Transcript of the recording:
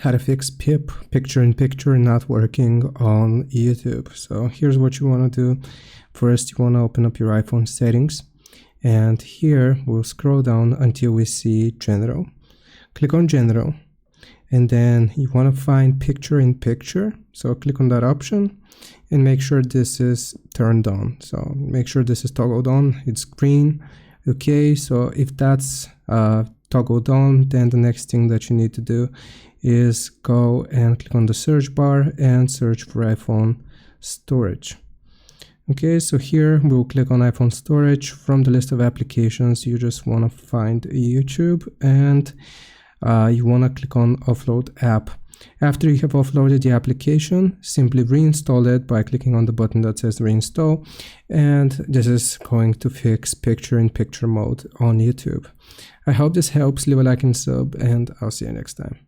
how to fix PIP, picture-in-picture, not working on YouTube. So here's what you want to do. First, you want to open up your iPhone settings, and here we'll scroll down until we see General. Click on General, and then you want to find picture-in-picture. So click on that option and make sure this is turned on. So make sure this is toggled on. It's green. Okay, so if that's toggled on, then the next thing that you need to do is go and click on the search bar and search for iPhone storage. Okay, so here we'll click on iPhone storage. From the list of applications, you just want to find YouTube, and you want to click on offload app. After you have offloaded the application, simply reinstall it by clicking on the button that says reinstall, and this is going to fix picture-in-picture mode on YouTube. I hope this helps. Leave a like and sub, and I'll see you next time.